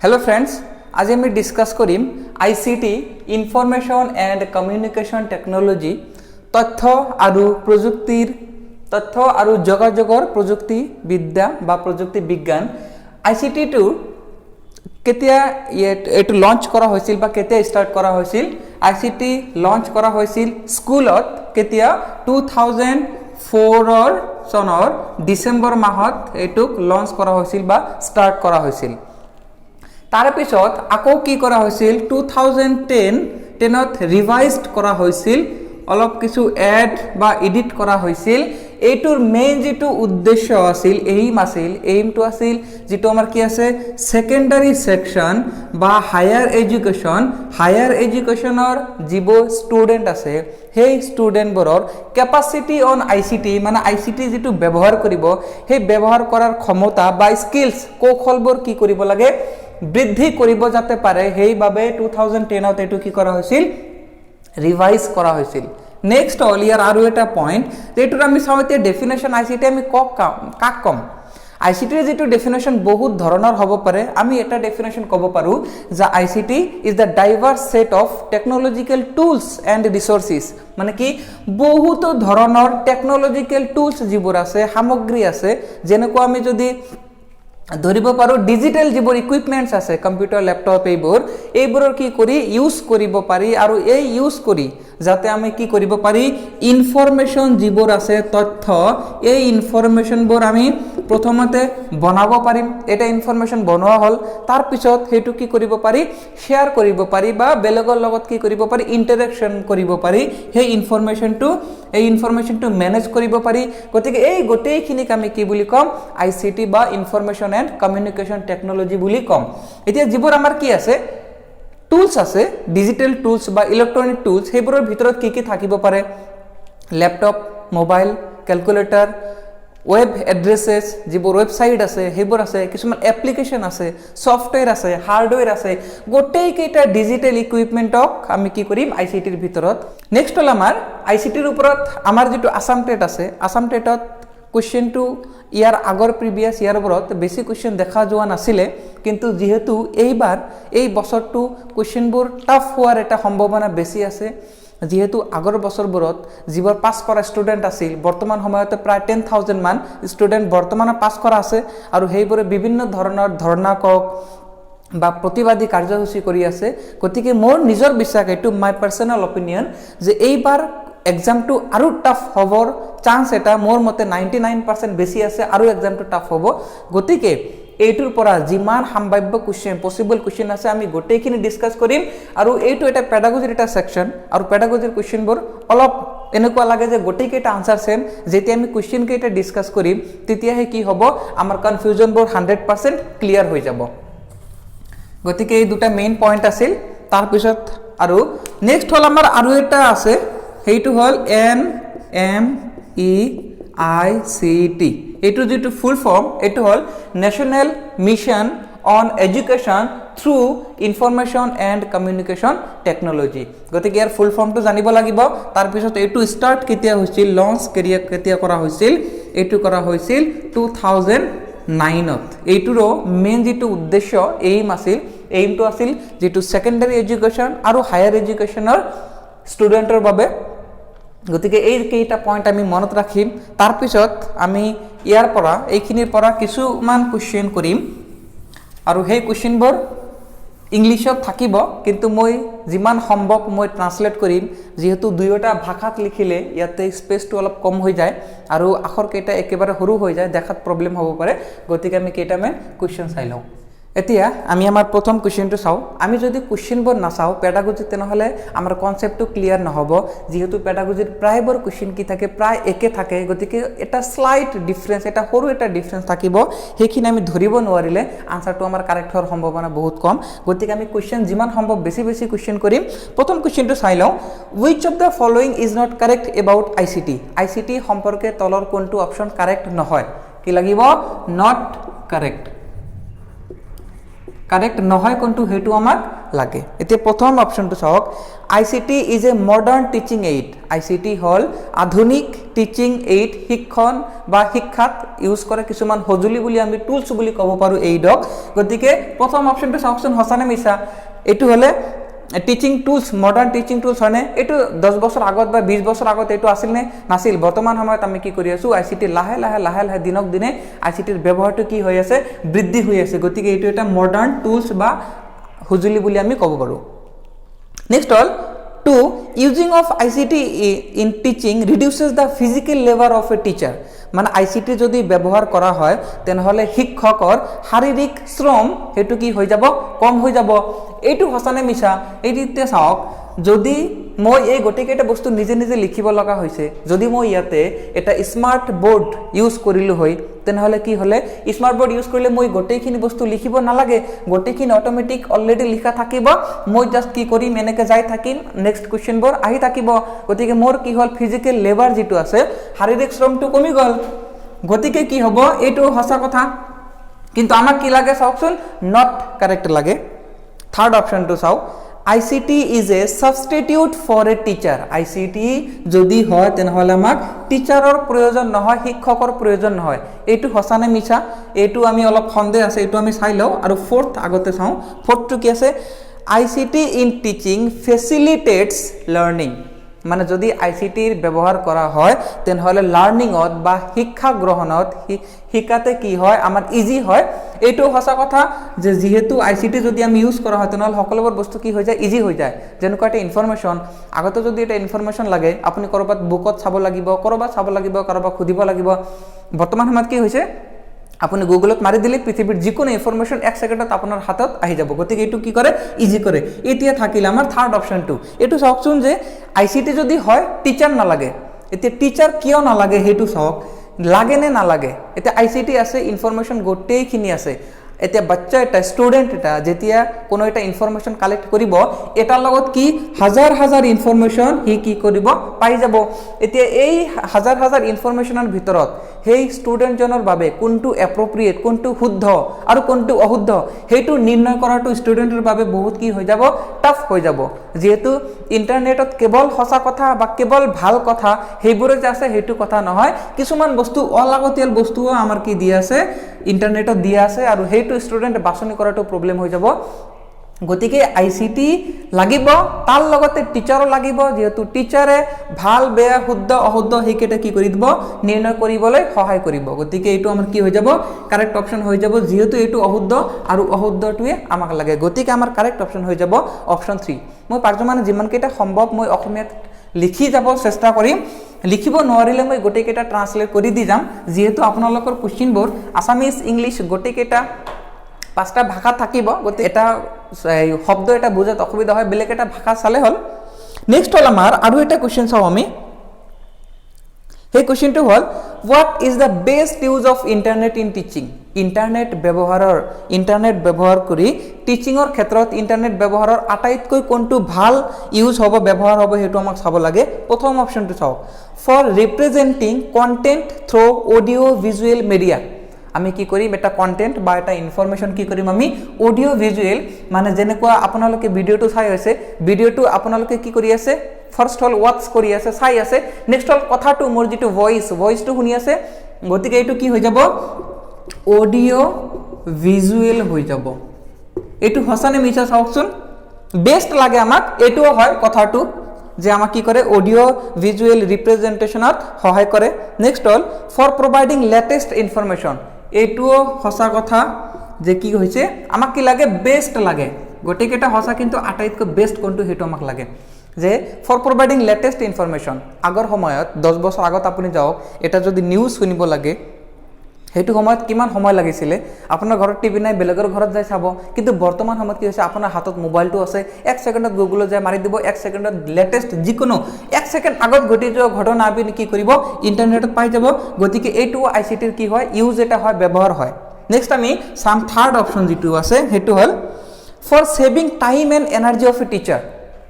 Hello friends, आज आम discuss Karim ICT information and communication technology तथ्य और जोगाजोगर प्रजुक्ति विद्या बा प्रजुक्ति विज्ञान आईसीटी केতিয়া एटु लॉन्च करा होइसिल बा केতিয়া स्टार्ट करा होइसिल। आईसीटी लॉन्च करा होइसिल स्कूलत केতিয়া 2004 सनर डिसेम्बर माहत एटुक लॉन्च करा होइसिल बा स्टार्ट करा होइसिल। तार पिছত आको की करा होइसिल 2010 रिवाइज्ड करा होइसिल, अलप किछु एड बा एडिट करा होइसिल। एटुर मेन जिटु उद्देश्य आसिल एम टू आसिल जिटु आमार की आछे सेकेंडारी सेक्शन बा हायर एजुकेशनर जिबो स्टूडेंट आछे हेई स्टूडेंट बोरर कैपासिटी ऑन आईसीटी माने आईसीटी जिटु व्यवहार करिबो हे व्यवहार करार क्षमता बा स्किल्स कौशलबोर की करिबो लागे বৃদ্ধি কৰিব যাতে পাৰে সেইভাবে 2010 এটু কি কৰা হৈছিল ৰিভাইজ কৰা হৈছিল। নেক্সট অল ইয়াৰ আৰু এটা পইণ্ট যেটোৰ আমি চাওতে ডেফিনেশন আইসিটি আমি কাক কম। আইসিটিৰ যেটো ডেফিনেশন বহুত ধৰণৰ হ'ব পাৰে। আমি এটা ডেফিনেশন ক'ব পাৰো যে ICT is the diverse set of technological tools and resources, মানে কি বহুত ধৰণৰ টেকনলজিক্যাল টুলস যিবোৰ আছে সামগ্ৰী আছে যেনেকুৱা আমি যদি ধৰিব পাৰো ডিজিটাল যিবোৰ ইকুইপমেন্টস আছে কম্পিউটাৰ ল্যাপটপ এইবোৰৰ কি কৰি ইউজ কৰিব পাৰি আৰু এই ইউজ কৰি যাতে আমি কি কৰিব পাৰি ইনফৰমেশন যিবোৰ আছে তথ্য এই ইনফৰমেশনবোৰ আমি প্ৰথমতে বনাব পাৰিম। এটা ইনফৰমেশন বনোৱা হল তাৰ পিছত হেতু কি কৰিব পাৰি শেয়াৰ কৰিব পাৰি বা বেলেগৰ লগত কি কৰিব পাৰি ইন্টাৰেকশন কৰিব পাৰি। সেই ইনফৰমেশনটো মেনেজ কৰিব পাৰি। গতিকে এই গোটেইখিনিক আমি কি বুলি কম আইসিটি বা ইনফৰমেশন এন্ড কমিউনিকেশন টেকনলজি বুলি কম। এতিয়া যিবোৰ আমাৰ কি আছে টুলস আছে ডিজিটাল টুলস বা ইলেক্ট্ৰনিক টুলস সেইবোৰৰ ভিতৰত কি থাকিব পাৰে ল্যাপটপ মোবাইল ক্যালকুলেটৰ ওয়েব এড্ৰেছেছ যিবোৰ ওয়েবসাইট আছে সেইবোৰ আছে, কিছুমান এপ্লিকেশন আছে সফটওয়্যাৰ আছে হাৰ্ডওয়্যাৰ আছে, গোটেই কেইটা ডিজিটাল ইকুইপমেন্টক আমি কি কৰিম আইসিটিৰ ভিতৰত। নেক্সট হল আমাৰ আইসিটিৰ ওপৰত আমাৰ যেটো আসাম টেট আছে আসাম টেটত কোশ্চেন টু ইয়াৰ আগৰ প্ৰিভিয়াস ইয়াৰ ওপৰত বেছি কোশ্চেন দেখা যোৱা নাছিলে, কিন্তু যেহেতু এইবাৰ এই বছৰটো কোশ্চেনবোৰ টাফ হোৱাৰ এটা সম্ভাৱনা বেছি আছে। যেহেতু আগৰ বছৰবোৰত যিবোৰ পাছ কৰা ষ্টুডেন্ট আছিল বৰ্তমান সময়তে প্ৰায় 10,000 মান ষ্টুডেন্ট বৰ্তমানে পাছ কৰা আছে আৰু সেইবোৰে বিভিন্ন ধৰণৰ ধৰ্ণা কক বা প্ৰতিবাদী কাৰ্যসূচী কৰি আছে। গতিকে মোৰ নিজৰ বিশ্বাস এটো মাই পাৰ্সোনাল অপিনিয়ন যে এইবাৰ এক্সামটো আৰু টাফ হবৰ চান্স এটা মোৰ মতে 99% বেছি আছে আৰু এক্সামটো টাফ হ'ব। গতিকে এইটোৰ পৰা যিমান সম্ভাব্য কোশ্চেন পসিবল কোশ্চেন আছে আমি গোটেইখিনি ডিসকাস কৰিম। আৰু এইটো এটা পেডাগজিৰ এটা সেকশন আৰু পেডাগজিৰ কোশ্চেনবোৰ অলপ এনেকুৱা লাগে যে গোটেইকেইটা আনসাৰ সেম। যেতিয়া আমি কোশ্চেন কেইটা ডিসকাস কৰিম তেতিয়াহে কি হ'ব আমাৰ কনফিউজনবোৰ 100% ক্লিয়াৰ হৈ যাব। গতিকে এই দুটা মেইন পইণ্ট আছিল। তাৰ পিছত আৰু নেক্সট হল আমাৰ আৰু এটা আছে সেইটো হল NMEICT। এইটো যেটো ফুল ফৰ্ম এটো হল National Mission on Education through Information and Communication Technology. গতিকে ইয়াৰ ফুল ফৰ্মটো জানিব লাগিব। তাৰ পিছত এইটো স্টাৰ্ট কেতিয়া হৈছিল লঞ্চ কেতিয়া কৰা হৈছিল এইটো কৰা হৈছিল 2009ত। এইটোৰো মেইন যেটো উদ্দেশ্য এইমটো আছিল যেটো সেকেন্ডাৰী এডুকেশন আৰু হায়াৰ এডুকেশনৰ ষ্টুডেন্টৰ বাবে। গতিকে এই কেইটা পইণ্ট আমি মনত ৰাখিম। তাৰ পিছত আমি ইয়াৰ পৰা এইখিনিৰ পৰা কিছুমান কোশ্চেন কৰিম আৰু সেই কোশ্চেনবোৰ ইংলিছত থাকিব, কিন্তু মই যিমান সম্ভৱ মই ট্ৰান্সলেট কৰিম। যেহেতু দুয়োটা ভাষাত লিখিলে ইয়াতে স্পেচটো অলপ কম হৈ যায় আৰু আখৰ কেইটা একেবাৰে সৰু হৈ যায়, দেখাত প্ৰবলেম হ'ব পাৰে। গতিকে আমি কেইটামান কোশ্চেন চাই লওঁ। এতিয়া আমি আমাৰ প্ৰথম কোশ্চেনটো চাওঁ। আমি যদি কোশ্চেনবোৰ নাচাওঁ পেডাগজি তেনেহ'লে আমাৰ কনসেপ্টটো ক্লিয়াৰ নহ'ব। যেহেতু পেডাগজিৰ প্ৰায়বোৰ কোশ্চেন কি থাকে প্ৰায় একে থাকে, গতিকে এটা স্লাইট ডিফাৰেন্স এটা সৰু এটা ডিফাৰেন্স থাকিব। সেইখিনি আমি ধৰিব নোৱাৰিলে আনসাৰটো আমাৰ কাৰেক্ট হোৱাৰ সম্ভাৱনা বহুত কম। গতিকে আমি কোশ্চেন যিমান সম্ভৱ বেছি কোশ্চেন কৰিম। প্ৰথম কোশ্চেনটো চাই লওঁ। Wish of the following is not correct about ICT. ICT সম্পৰ্কে তলৰ কোনটো অপশ্যন কাৰেক্ট নহয় কি লাগিব নট কাৰেক্ট নহয় কোনটো হেতু আমাক লাগে এতিয়া প্ৰথম অপশনটো চাওক ICT is a modern teaching aid ICT হল আধুনিক টিচিং এইড শিক্ষণ বা শিক্ষাত ইউজ কৰে কিছুমান সজুলি বুলি আমি টুলস বুলি ক'ব পাৰো এইডক গতিকে প্ৰথম অপশনটো চাওকচোন হসানে মিছা এটো হলে teaching tools modern teaching tools হয়নে এটো 10 বছৰ আগত বা 20 বছৰ আগত এটো আছিল নে নাছিল বৰ্তমান সময়ত আমি কি কৰি আছো ICT লাহে লাহে দিনক দিনে ICT ৰ ব্যৱহাৰটো কি হৈ আছে বৃদ্ধি হৈ আছে গতিকে এটো এটা মডাৰ্ণ টুলস বা সজুলি বুলি আমি ক'ব পাৰো next hall 2 using of ICT in teaching reduces the physical labor of a teacher মানে ICT যদি ব্যৱহাৰ কৰা হয় তেনহলে শিক্ষকৰ শাৰীৰিক শ্ৰম হেতু কি হৈ যাব কম হৈ যাব এইটো হসানে মিছা এইটিতে চাওক যদি মই এই গটিকেটা বস্তু নিজে নিজে লিখিব লগা হৈছে যদি মই ইয়াতে এটা স্মাৰ্ট বোৰ্ড ইউজ কৰিলো হয় তেনহলে কি হলে স্মাৰ্ট বোৰ্ড ইউজ কৰিলে মই গটেখিনি বস্তু লিখিব নালাগে গটেখিনি অটোমেটিক অলৰেডি লিখা থাকিব মই জাস্ট কি কৰিম এনেকে যাই থাকিম নেক্সট কোৱেশ্চন বোৰ আহি থাকিব গতিকে মোৰ কি হল ফিজিক্যাল লেবাৰ যেটো আছে শাৰীৰিক শ্ৰমটো কমি গল গতিকে কি হ'ব এইটো হসা কথা কিন্তু আমাক কি লাগে চাওকচোন নট কারেক্ট লাগে থার্ড অপশনটো চাও ICT is a substitute for a teacher ICT যদি হয় তেনহলে আমাক টিচাৰৰ প্ৰয়োজন নহয় শিক্ষকৰ প্ৰয়োজন নহয় এইটো হসানে মিছা এইটো আমি অলপ সন্দেহ আছে এইটো আমি চাই লও আৰু ফোর্থ আগতে চাও ফোর্থটো কি আছে ICT in teaching facilitates learning মানে যদি ICT ৰ ব্যৱহাৰ কৰা হয় তেনহলে লাৰ্নিংত বা শিক্ষা গ্ৰহণত শিকাতে কি হয় আমাৰ ইজি হয় এইটো হসা কথা যে যেহেতু ICT যদি আমি ইউজ কৰা হয় তেনহলে সকলোবোৰ বস্তু কি হৈ যায় ইজি হৈ যায় যেনেকুৱা এটা ইনফৰমেশন আগতে যদি এটা ইনফৰমেশন লাগে আপুনি কৰবাত বুকত চাব লাগিব কৰবাত খুদিব লাগিব বৰ্তমান সময়ত কি হৈছে আপুনি গুগলত মাৰি দিলে পৃথিৱীৰ যিকোনো ইনফৰমেশন 1 সেকেন্ডত আপোনাৰ হাতত আহি যাব গতিকে এটো কি কৰে ইজি কৰে এতিয়া থাকিল আমাৰ থাৰ্ড অপশনটো এটো চাওকচোন যে ICT যদি হয় টিচাৰ নালাগে এতিয়া টিচাৰ কিয় নালাগে হেতু চাওক লাগে নে নালাগে এতিয়া ICT আছে ইনফৰমেশন গোটেইখিনি আছে এতিয়া বাচ্চা এটা স্টুডেন্ট এটা যেতিয়া কোনো এটা ইনফৰমেশন কালেক্ট কৰিব এটাৰ লগত কি হাজাৰ ইনফৰমেশন হি কি কৰিব পাই যাব এতিয়া এই হাজাৰ ইনফৰমেশনৰ ভিতৰত হেই স্টুডেন্ট জনৰ বাবে কোনটো এপ্ৰোপ্ৰিয়েট কোনটো শুদ্ধ আৰু কোনটো অশুদ্ধ হেতু নিৰ্ণয় কৰাটো স্টুডেন্টৰ বাবে বহুত কি হৈ যাব টাফ হৈ যাব যেহেতু ইন্টাৰনেটত কেৱল হসা কথা বা কেৱল ভাল কথা হেইবোৰে যে আছে হেতু কথা নহয় কিছুমান বস্তু অলাগতিয়াল বস্তুও আমাৰ কি দি আছে ইন্টাৰনেটত দি আছে আৰু হেতু স্টুডেন্ট বাছনি কৰাটো প্ৰবলেম হৈ যাব গতিকে ICT লাগিব তাৰ লগতে টিচাৰও লাগিব যেহেতু টিচাৰে ভাল বেয়া শুদ্ধ অশুদ্ধ হেকেটা কি কৰি দিব নিৰ্ণয় কৰিবলৈ সহায় কৰিব গতিকে এইটো আমাৰ কি হৈ যাব কাৰেক্ট অপশন হৈ যাব যেহেতু এইটো অশুদ্ধ আৰু অশুদ্ধটোৱে আমাক লাগে গতিকে আমাৰ কাৰেক্ট অপশন হৈ যাব অপশন 3 মই পাৰজো মানে যিমান কেটা সম্ভৱ মই অসমীয়াত লিখি যাব চেষ্টা কৰিম লিখিব নোৱাৰিলে মই গোটেইকেটা ট্ৰান্সলেট কৰি দি যাম যেহেতু আপোনালোকৰ কোৱেশ্চনবোৰ আসামিজ ইংলিশ গোটেইকেটা পাঁচটা ভাষা থাকিব গতি এটা শব্দ এটা বুজাত অসুবিধা হয় বেলেগ এটা ভাষা চালে হল নেক্সট হল আমাৰ আৰু এটা কোৱেশ্চন চাও আমি এই কোৱেশ্চনটো হল what is the best use of internet in teaching internet ব্যৱহাৰ কৰি টিচিংৰ ক্ষেত্ৰত ইন্টাৰনেট ব্যৱহাৰৰ আটাইতকৈ কোনটো ভাল ইউজ হ'ব ব্যৱহাৰ হ'ব হেতু আমাক চাব লাগে প্ৰথম অপশনটো চাও for representing content through audio visual media আমি কি কৰিম এটা কন্টেন্ট বা এটা ইনফৰমেশন কি কৰিম আমি অডিও ভিজুৱেল মানে যেনেকুৱা আপোনালোকে ভিডিওটো চাই আছে ভিডিওটো আপোনালোকে কি কৰি আছে ফাৰ্স্ট হল ওয়াচ কৰি আছে চাই আছে নেক্সট হল কথাটো মোৰ যেটো ভয়েসটো শুনি আছে গতিকে এইটো কি হৈ যাব অডিও ভিজুৱেল হৈ যাব এইটো হসানে মিছা চাওকচোন বেস্ট লাগে আমাক এইটো হয় কথাটো যে আমাক কি কৰে অডিও ভিজুৱেল ৰিপ্ৰেজেন্টেশনত সহায় কৰে নেক্সট হল ফৰ প্ৰভাইডিং লেটেস্ট ইনফৰমেশন এইটো হসা কথা যে কি হৈছে আমাক কি লাগে বেস্ট লাগে গোটেইকেটা হসা কিন্তু আটাইতকৈ বেস্ট কোনটো হেতু আমাক লাগে যে ফৰ প্ৰভাইডিং লেটেস্ট ইনফৰমেশন আগৰ সময়ত 10 বছৰ আগত আপুনি যাওক এটা যদি নিউজ শুনিব লাগে হেতু সময়ত কিমান সময় লাগিছিল আপোনাৰ ঘৰত টিভি নাই বেলেগৰ ঘৰত যাই চাব কিন্তু বৰ্তমান সময়ত কি হৈছে আপোনাৰ হাতত মোবাইলটো আছে 1 সেকেন্ডত গুগলত যাই মাৰি দিব 1 সেকেন্ডত লেটেস্ট যিকোনো 1 সেকেন্ড আগত ঘটি যোৱা ঘটনা আপুনি কি কৰিব ইন্টাৰনেটত পাই যাব গতিকে এইটো ICT ৰ কি হয় ইউজ এটা হয় ব্যৱহাৰ হয় নেক্সট আমি সাম থাৰ্ড অপশন যেটো আছে হেতু হল for saving time and energy of a teacher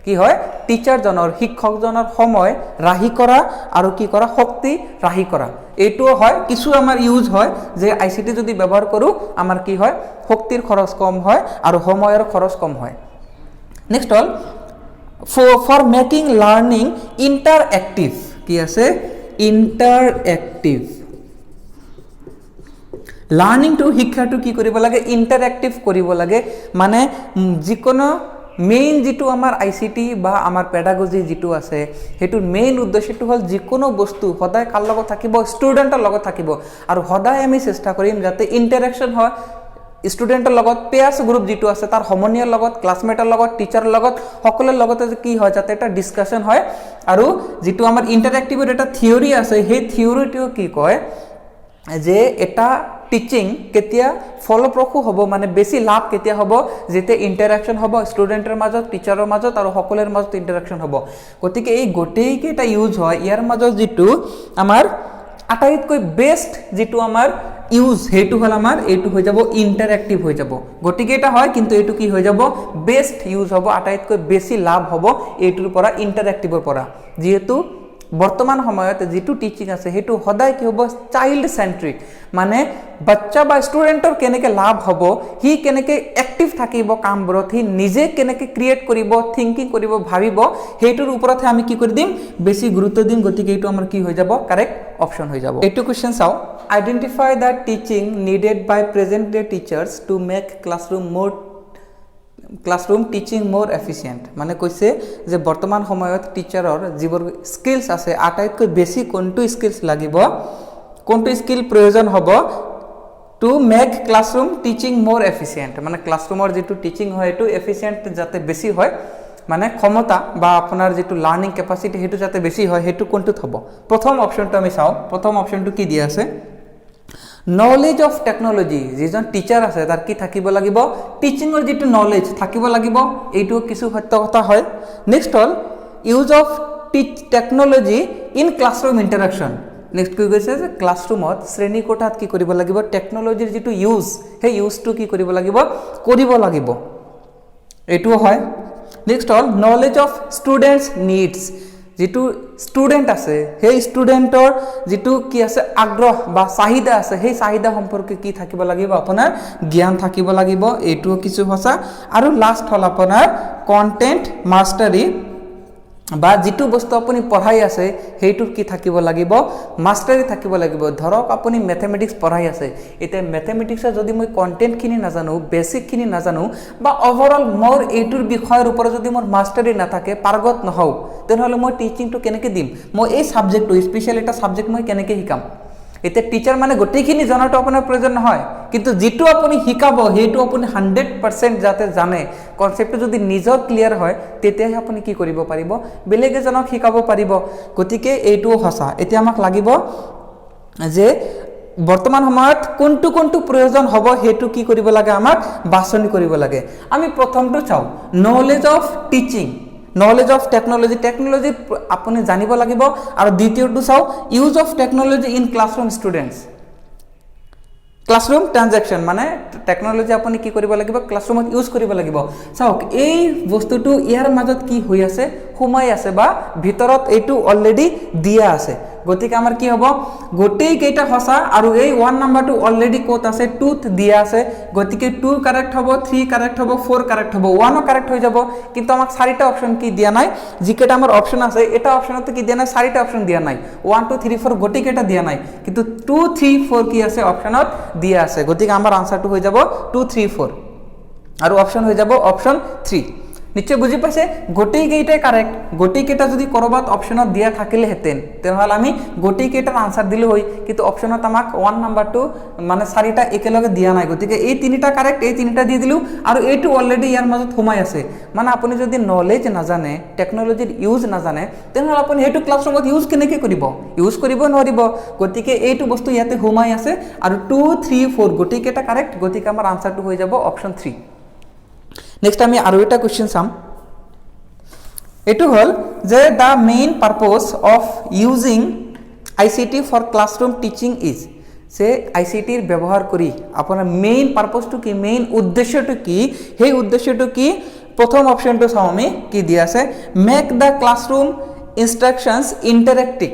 কি হয় টিচাৰ জনৰ শিক্ষক জনৰ সময় ৰাহি কৰা আৰু কি কৰা শক্তি ৰাহি কৰা এইটো হয় কিছু আমাৰ ইউজ হয় যে ICT যদি ব্যৱহাৰ কৰো আমাৰ কি হয় শক্তিৰ খৰচ কম হয় আৰু সময়ৰ খৰচ কম হয় নেক্সট হল ফৰ মেকিং লাৰ্নিং ইন্টাৰএক্টিভ কি আছে ইন্টাৰএক্টিভ লাৰ্ণিংটো শিক্ষাটো কি কৰিব লাগে ইন্টাৰেক্টিভ কৰিব লাগে মানে যিকোনো মেইন যেটো আমাৰ আইসিটি বা আমাৰ পেডাগজি যেটো আছে হেতুৰ মেইন উদ্দেশ্যটো হল যিকোনো বস্তু সদায় কাৰ লগত থাকিব ষ্টুডেন্টৰ লগত থাকিব আৰু সদায় আমি চেষ্টা কৰিম যাতে ইন্টাৰেকশন হয় ষ্টুডেন্টৰ লগত পেয়াৰ্স গ্ৰুপ যেটো আছে তাৰ সমনীয়ৰ লগত ক্লাছমেটৰ লগত টিচাৰৰ লগত সকলোৰ লগতে কি হয় যাতে এটা ডিসকাশন হয় আৰু যেটো আমাৰ ইন্টাৰেক্টিভৰ এটা থিওৰি আছে সেই থিওৰিটো কি কয় যে এটা টিচিং কেতিয়া ফলপ্ৰসূ হ'ব মানে বেছি লাভ কেতিয়া হ'ব যেতে ইন্টাৰেকশন হ'ব ষ্টুডেন্টৰ মাজত টিচাৰৰ মাজত আৰু সকলোৰ মাজত ইন্টাৰেকশন হ'ব গতিকে এই গোটেই কেটা ইউজ হয় ইয়াৰ মাজত যেটো আমাৰ আটাইতকৈ বেস্ট যেটো আমাৰ ইউজ হেতু হল আমাৰ এটু হৈ যাব ইন্টাৰেক্টিভ হৈ যাব গতিকে এটা হয় কিন্তু এটু কি হৈ যাব বেস্ট ইউজ হ'ব আটাইতকৈ বেছি লাভ হ'ব এটুৰ পৰা ইন্টাৰেক্টিভৰ পৰা যেহেতু বৰ্তমান সময়ত যেটো টিচিং আছে হেতু সদায় কি হ'ব চাইল্ড সেন্ট্ৰিক মানে বাচ্চা বা ষ্টুডেন্টৰ কেনেকে লাভ হ'ব হি কেনেকে এক্টিভ থাকিব কামবোৰত হি নিজে কেনেকে ক্ৰিয়েট কৰিব থিংকিং কৰিব ভাবিব হেতুৰ ওপৰতে আমি কি কৰি দিম বেছি গুৰুত্ব দিম গতিকে এটো আমাৰ কি হৈ যাব কাৰেক্ট অপচন হৈ যাব এটো কোৱেশ্চন চাও identify the teaching needed by present day teachers to make classroom teaching more efficient মানে কৈছে যে বৰ্তমান সময়ত টিচাৰৰ যিবোৰ স্কিলস আছে আটাইতকৈ বেছি কোনটো স্কিলস লাগিব কোনটো স্কিল প্ৰয়োজন হ'ব two make classroom teaching more efficient মানে ক্লাছৰুমৰ যেটো টিচিং হয় এটো এফিচিয়েন্ট যাতে বেছি হয় মানে ক্ষমতা বা আপোনাৰ যেটো লাৰ্নিং ক্যাপাসিটি হেতু যাতে বেছি হয় হেতু কোনটো হ'ব প্ৰথম অপচনটো আমি চাও প্ৰথম অপচনটো কি দিয়া আছে নলেজ অফ টেকনোলজি যিজন টিচাৰ আছে তাৰ কি থাকিব লাগিব টিচিংৰ যেটো নলেজ থাকিব লাগিব এইটো কিছু সত্য কথা হয় নেক্সট হল use of technology in classroom interaction next কি কৈছে যে ক্লাছৰুমত শ্ৰেণী কোঠাত কি কৰিব লাগিব টেকনোলজিৰ যেটো ইউজ সেই ইউজটো কি কৰিব লাগিব এইটো হয় next hall knowledge of students needs যেটো ষ্টুডেন্ট আছে সেই ষ্টুডেন্টৰ যেটো কি আছে আগ্ৰহ বা চাহিদা আছে সেই চাহিদা সম্পৰ্কে কি থাকিব লাগিব আপোনাৰ জ্ঞান থাকিব লাগিব এইটো কিছু হসা আৰু লাস্ট হল আপোনাৰ কন্টেন্ট মাস্টাৰি বা যেটো বস্তু আপুনি পঢ়াই আছে হেইটোৰ কি থাকিব লাগিব মাস্টাৰি থাকিব লাগিব ধৰক আপুনি ম্যাথমেটিক্স পঢ়াই আছে এটা ম্যাথমেটিক্সৰ যদি মই কন্টেন্ট খিনি নাজানো বেসিক খিনি নাজানো বা ওভাৰঅল মোৰ এইটোৰ বিষয়ৰ ওপৰত যদি মোৰ মাস্টাৰি নাথাকে পাৰগত নহও তেনেহলে মই টিচিংটো কেনেকে দিম মই এই সাবজেক্টটো স্পেশাল এটা সাবজেক্ট মই কেনেকে শিকাম এটা টিচাৰ মানে গোটেইখিনি জনাটো আপোনাৰ প্ৰয়োজন নহয় কিন্তু যেটো আপুনি শিকাব হেতু আপুনি 100% যাতে জানে কনসেপ্টটো যদি নিজৰ ক্লিয়াৰ হয় তেতিয়াহে আপুনি কি কৰিব পাৰিব বেলেগ এজনক শিকাব পাৰিব গতিকে এইটো হসা এতিয়া আমাক লাগিব যে বৰ্তমান সময়ত কোনটো প্ৰয়োজন হ'ব হেতু কি কৰিব লাগে আমাক বাছনি কৰিব লাগে আমি প্ৰথমটো চাও knowledge of teaching knowledge of technology আপুনি জানিব লাগিব আৰু দ্বিতীয়টো চাও use of technology in classroom students classroom transaction মানে টেকনোলজি আপুনি কি কৰিব লাগিব ক্লাছৰুমত ইউজ কৰিব লাগিব চাওক এই বস্তুটো ইয়াৰ মাজত কি হৈ আছে সোমাই আছে বা ভিতৰত এইটো অলৰেডি দিয়া আছে গতিকে আমাৰ কি হ'ব গোটেই কেইটা হসা আৰু এই 1 নাম্বাৰটো অলৰেডি কোত আছে 2th দিয়া আছে গতিকে 2 কারেক্ট হ'ব 3 কারেক্ট হ'ব 4 কারেক্ট হ'ব 1 ও কারেক্ট হৈ যাব কিন্তু আমাক চাৰিটা অপচন কি দিয়া নাই যিকেটা আমাৰ অপচন আছে এটা অপচনত কি দিয়া নাই চাৰিটা অপচন দিয়া নাই 1 2 3 4 গোটেই কেইটা দিয়া নাই কিন্তু 2 3 4 কি আছে অপচনত দিয়া আছে গতিকে আমাৰ আনসাৰটো হৈ যাব 2 3 4 আৰু অপচন হৈ যাব অপচন 3 নিশ্চয় বুজি পাইছে গোটেই কেইটা কারেক্ট গোটেই কেইটা যদি কৰবাত অপচনত দিয়া থাকিলে হেতেন তেনেহলে আমি গোটেই কেইটাৰ আনসাৰ দিলে হয় কিন্তু অপচনত আমাক 1 নাম্বাৰটো মানে চাৰিটা একেলগে দিয়া নাই গতিকে এই তিনিটা কাৰেক্ট এই তিনিটা দি দিলু আৰু এইটো অলৰেডি ইয়াৰ মাজত সোমাই আছে মানে আপুনি যদি নলেজ নাজানে টেকনোলজিৰ ইউজ নাজানে তেনেহলে আপুনি হেতু ক্লাছৰুমত ইউজ কেনেকৈ কৰিব নোৱাৰিব গতিকে এইটো বস্তু ইয়াতে সোমাই আছে আৰু 2 3 4 গোটেই কেইটা কাৰেক্ট গতিকে আমাৰ আনসাৰটো হৈ যাব অপচন 3 নেক্সট আমি আৰু এটা কোৱেশ্চন চাম এটো হল যে দা main purpose of using ICT for classroom teaching is সে আইসিটির ব্যবহার করি আপনার মেইন পারপোজটো কি মেইন উদ্দেশ্যটো কি সেই উদ্দেশ্যটো কি প্রথম অপশনটো চাও আমি কি দিয়া আছে মেক দা ক্লাসরুম ইনস্ট্রাকশনস ইন্টারেক্টিভ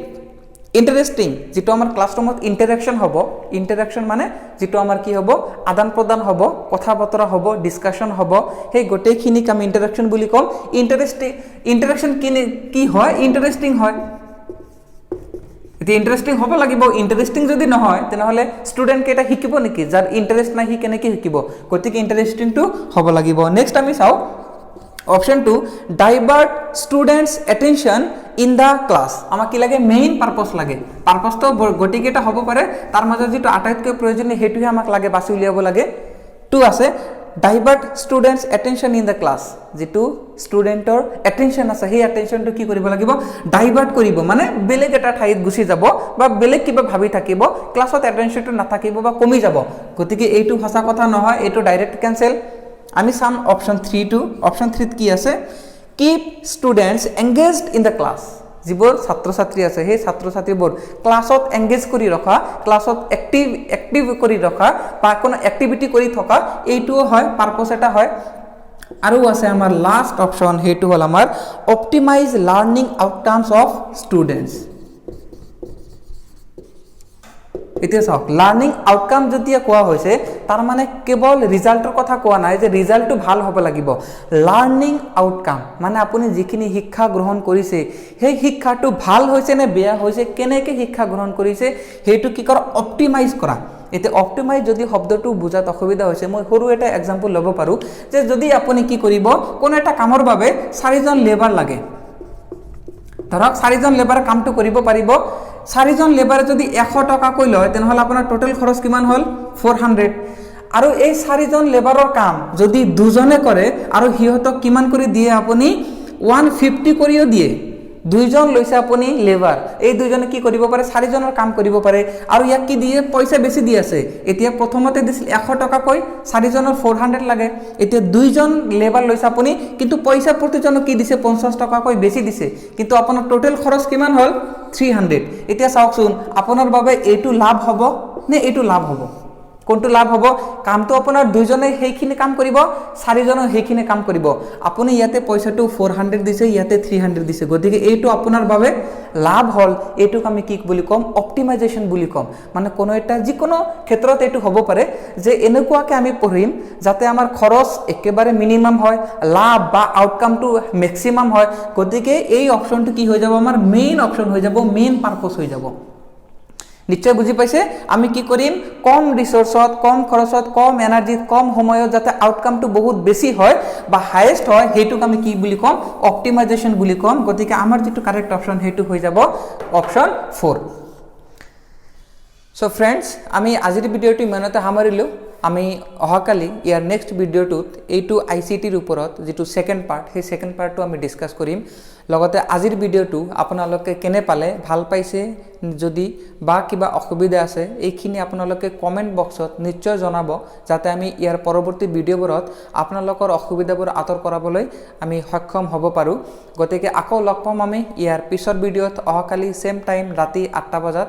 ইণ্টাৰেষ্টিং যেটো আমাৰ ক্লাছৰুমত ইণ্টাৰেকশ্যন হ'ব ইণ্টাৰেকশ্যন মানে যেটো আমাৰ কি হ'ব আদান প্ৰদান হ'ব কথা বতৰা হ'ব ডিসকাশন হ'ব সেই গোটেইখিনিক আমি ইণ্টাৰেকশ্যন বুলি কম ইণ্টাৰেকশ্যন কি হয় ইণ্টাৰেষ্টিং হয় এটি ইণ্টাৰেষ্টিং হ'ব লাগিব ইণ্টাৰেষ্টিং যদি নহয় তেনেহলে ষ্টুডেণ্ট কেইটা শিকিব নেকি যাৰ ইণ্টাৰেষ্ট নাই হি কেনেকৈ শিকিব গতিকে ইণ্টাৰেষ্টিংটো হ'ব লাগিব নেক্সট আমি চাও option 2 divert students attention in the class আমাক কি লাগে মেইন পাৰপস লাগে পাৰপসটো গতিকেটা হ'ব পাৰে তাৰ মাজত যেটো আটাইতকৈ প্ৰয়োজনীয় হেতুহে আমাক লাগে বাছি উলিয়াব লাগে 2 আছে divert students attention in the class যেটো ষ্টুডেণ্টৰ এটেনশন আছে সেই এটেনশনটো কি কৰিব লাগিব ডাইভাৰ্ট কৰিব মানে বেলেগ এটা ঠাইত গুছি যাব বা বেলেগ কিবা ভাবি থাকিব ক্লাছত এটেনশনটো নাথাকিব বা কমি যাব গতিকে এইটো ভাষা কথা নহয় এইটো ডাইৰেক্ট ক্যান্সেল আমি সাম অপশন 3 টু অপশন 3 কি আছে keep students engaged in the class যিবোৰ ছাত্ৰ ছাত্ৰী আছে সেই ছাত্ৰ ছাত্ৰীবোৰ ক্লাছত এংগেজ কৰি ৰখা ক্লাছত এক্টিভ কৰি ৰখা বা কোনো এক্টিভিটি কৰি থকা এইটো হয় পাৰপস এটা হয় আৰু আছে আমাৰ লাষ্ট অপশন হেতু হল আমাৰ optimise learning outcomes of students এতিয়া চাওক লাৰ্নিং আউটকাম যদি কোৱা হৈছে তাৰ মানে কেৱল ৰিজাল্টৰ কথা কোৱা নাই যে ৰিজাল্টটো ভাল হ'ব লাগিব লাৰ্নিং আউটকাম মানে আপুনি যিখিনি শিক্ষা গ্ৰহণ কৰিছে সেই শিক্ষাটো ভাল হৈছে নে বেয়া হৈছে কেনেকৈ শিক্ষা গ্ৰহণ কৰিছে হেতু কি কৰা অপটিমাইজ কৰা এতে অপটিমাইজ যদি শব্দটো বুজাত অসুবিধা হৈছে মই সৰু এটা এক্সাম্পল ল'ব পাৰো যে যদি আপুনি কি কৰিব কোন এটা কামৰ বাবে 4 জন লেবাৰ লাগে ধৰক 4 জন লেবাৰ কামটো কৰিব পাৰিব 4 জন লেবাৰে যদি 100 টকা কৈ লয় তেনেহলে আপোনাৰ টোটাল খৰচ কিমান হল 400 আৰু এই 4 জন লেবাৰৰ কাম যদি দুজনে কৰে আৰু হিহতক কিমান কৰি দিয়ে আপুনি 150 কৰিও দিয়ে দুইজন লৈছে আপুনি লেবাৰ এই দুইজনে কি কৰিব পাৰে 4 জনৰ কাম কৰিব পাৰে আৰু ইয়াক কি দিয়ে পইচা বেছি দি আছে এতিয়া প্ৰথমতে দিছিল 100 টকা কৈ 4 জনৰ 400 লাগে এতিয়া দুইজন লেবাৰ লৈছে আপুনি কিন্তু পইচা প্ৰতিজনক কি দিছে 50 টকা কৈ বেছি দিছে কিন্তু আপোনাৰ টোটাল খৰচ কিমান হল 300 এতিয়া চাওকচোন আপোনাৰ বাবে এইটো লাভ হ'ব নে এইটো লাভ হ'ব কোনটো লাভ হ'ব কামটো আপোনাৰ দুইজনে হেইখিনি কাম কৰিব 4 জনৰ হেইখিনি কাম কৰিব আপুনি ইয়াতে পইচাটো 400 দিছে ইয়াতে 300 দিছে গতিকে এইটো আপোনাৰ বাবে লাভ হল এইটো আমি কি বুলি কম অপটিমাইজেশন বুলি কম মানে কোনো এটা যিকোনো ক্ষেত্ৰত এইটো হ'ব পাৰে যে এনেকুৱাকে আমি পঢ়িম যাতে আমাৰ খৰচ একেবাৰে মিনিমাম হয় লাভ বা আউটকামটো ম্যাক্সিমাম হয় গতিকে এই অপশনটো কি হৈ যাব আমাৰ মেইন অপশন হৈ যাব মেইন পাৰপস হৈ যাব নিশ্চয় বুজি পাইছে আমি কি কৰিম কম ৰিসোৰ্সত কম খৰচত কম এনাৰ্জিত কম সময়ত যাতে আউটকামটো বহুত বেছি হয় বা হাইয়েস্ট হয় হেতুক আমি কি বুলি কম অপটিমাইজেশন বুলি কম গতিকে আমাৰ যেটো কাৰেক্ট অপশন হেতু হৈ যাব অপশন 4 সো फ्रेंड्स আমি আজিৰ ভিডিওটো ইমানতে সামৰিলো আমি অহাকালি ইয়াৰ নেক্সট ভিডিওটোত এইটো আইসিটিৰ ওপৰত যেটো সেকেন্ড পাৰ্ট সেই সেকেন্ড পাৰ্টটো আমি ডিসকাস কৰিম লগতে আজিৰ ভিডিওটো আপোনালোকে কেনে পালে ভাল পাইছে যদি বা কিবা অসুবিধা আছে এইখিনি আপোনালোকে কমেন্ট বক্সত নিশ্চয় জনাব যাতে আমি ইয়াৰ পৰৱৰ্তী ভিডিওবোৰত আপোনালোকৰ অসুবিধাবোৰ আঁতৰ কৰাবলৈ আমি সক্ষম হ'ব পাৰো গতিকে আকৌ লগ পাম আমি ইয়াৰ পিছৰ ভিডিওত অহাকালি সেম টাইম ৰাতি 8টা বজাত